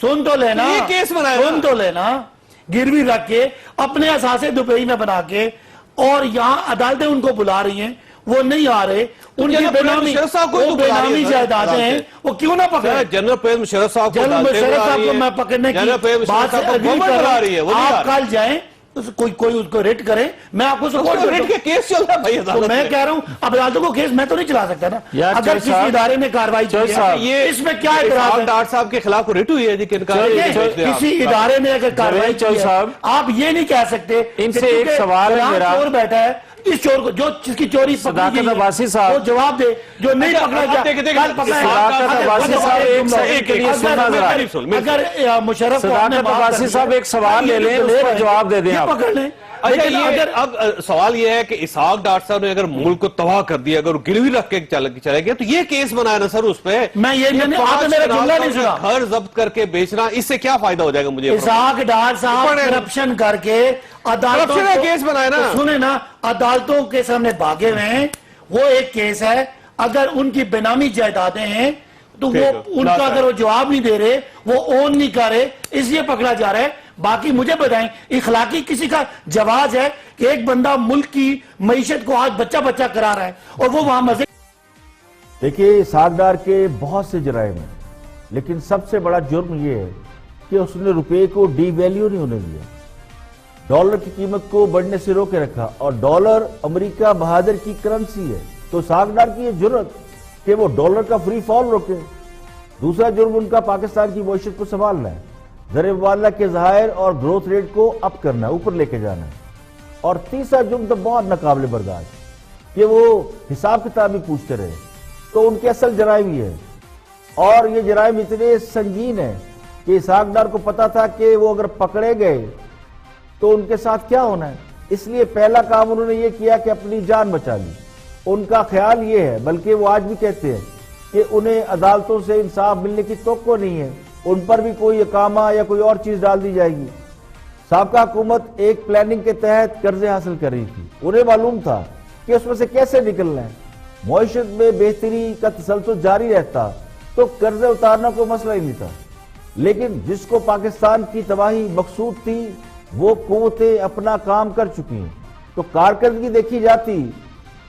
سن تو لینا، یہ کیس بنایا، سن تو لینا، گروی رکھ کے اپنے اثاثے دبئی میں بنا کے، اور یہاں عدالتیں ان کو بلا رہی ہیں، وہ نہیں آ رہے، ان کی بینامی جائیدادیں ہیں، وہ کیوں نہ پکڑے؟ جنرل پرویز مشرف صاحب کو میں پکڑنے کی بات سے اگری کر رہا ہوں، آپ کل جائیں کوئی اس کو ریٹ کرے، میں آپ کو سپورٹ ریٹ کے کیس چل رہا ہے بھائی عدالت میں کہہ رہا ہوں اب عدالتوں کو کیس میں تو نہیں چلا سکتا نا، اگر کسی ادارے نے کاروائی کی ہے اس میں کیا اعتراض ہے؟ ڈاکٹر صاحب کے خلاف ریٹ ہوئی ہے جی، کسی ادارے نے اگر کاروائی کی ہے آپ یہ نہیں کہہ سکتے ان سے ایک سوال ہے میرا، چور بیٹھا ہے، اس چور کو جو جس کی چوری پکڑی گئی ہے وہ جواب دے، جو نہیں پکڑا اگر مشرف صاحب ایک سوال لے لیں، اس پر جواب دے دیں آپ۔ پکڑ لیں۔ اب سوال یہ ہے کہ اسحاق ڈاکٹر صاحب نے اگر ملک کو تباہ کر دیا، اگر گروی رکھ کے چلے گیا تو یہ کیس بنایا نا سر اس پہ، میں یہ آپ نے میرا جملہ نہیں سنا، گھر ضبط کر کے بیچنا، اس سے کیا فائدہ ہو جائے گا مجھے؟ اسحاق ڈار صاحب کرپشن کر کے عدالتوں کا کیس بنایا نا، سنیں نا، عدالتوں کے سامنے بھاگے ہوئے ہیں، وہ ایک کیس ہے، اگر ان کی بینامی جائیدادیں ہیں تو وہ ان کا اگر وہ جواب نہیں دے رہے، وہ اون نہیں کر رہے، اس لیے پکڑا جا رہا ہے۔ باقی مجھے بتائیں اخلاقی کسی کا جواز ہے کہ ایک بندہ ملک کی معیشت کو آج بچہ بچہ کرا رہا ہے اور وہ وہاں مزے؟ دیکھیے اسحاق ڈار کے بہت سے جرائم ہیں، لیکن سب سے بڑا جرم یہ ہے کہ اس نے روپے کو ڈی ویلیو نہیں ہونے دیا، ڈالر کی قیمت کو بڑھنے سے روکے رکھا، اور ڈالر امریکہ بہادر کی کرنسی ہے، تو اسحاق ڈار کی یہ جرت کہ وہ ڈالر کا فری فال روکے۔ دوسرا جرم ان کا پاکستان کی معیشت کو سنبھالنا ہے، زر مبادلہ کے ذخائر اور گروتھ ریٹ کو اپ کرنا ہے، اوپر لے کے جانا ہے۔ اور تیسرا جرم تو بہت ناقابل برداشت کہ وہ حساب کتاب بھی پوچھتے رہے، تو ان کے اصل جرائم یہ ہے، اور یہ جرائم اتنے سنگین ہیں کہ اسحاق ڈار کو پتا تھا کہ وہ اگر پکڑے گئے تو ان کے ساتھ کیا ہونا ہے، اس لیے پہلا کام انہوں نے یہ کیا کہ اپنی جان بچا لی۔ ان کا خیال یہ ہے، بلکہ وہ آج بھی کہتے ہیں کہ انہیں عدالتوں سے انصاف ملنے کی توقع نہیں ہے، ان پر بھی کوئی اقامہ یا کوئی اور چیز ڈال دی جائے گی۔ سابقہ حکومت ایک پلاننگ کے تحت قرضے حاصل کر رہی تھی، انہیں معلوم تھا کہ اس میں سے کیسے نکلنا ہے، معیشت میں بہتری کا تسلسل جاری رہتا تو قرضے اتارنا کوئی مسئلہ ہی نہیں تھا، لیکن جس کو پاکستان کی تباہی مقصود تھی وہ قوتیں اپنا کام کر چکی ہیں، تو کارکردگی دیکھی جاتی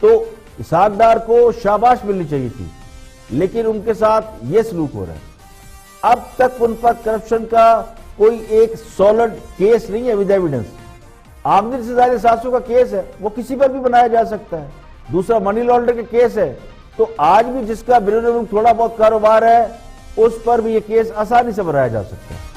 تو اسحاق ڈار کو شاباش ملنی چاہیے تھی، لیکن ان کے ساتھ یہ سلوک ہو رہا ہے۔ اب تک ان پر کرپشن کا کوئی ایک سالڈ کیس نہیں ہے ود ایویڈنس، آمدنی سے زائد اثاثوں کا کیس ہے، وہ کسی پر بھی بنایا جا سکتا ہے۔ دوسرا منی لانڈر کا کیس ہے، تو آج بھی جس کا بیرون ملک تھوڑا بہت کاروبار ہے اس پر بھی یہ کیس آسانی سے بنایا جا سکتا ہے۔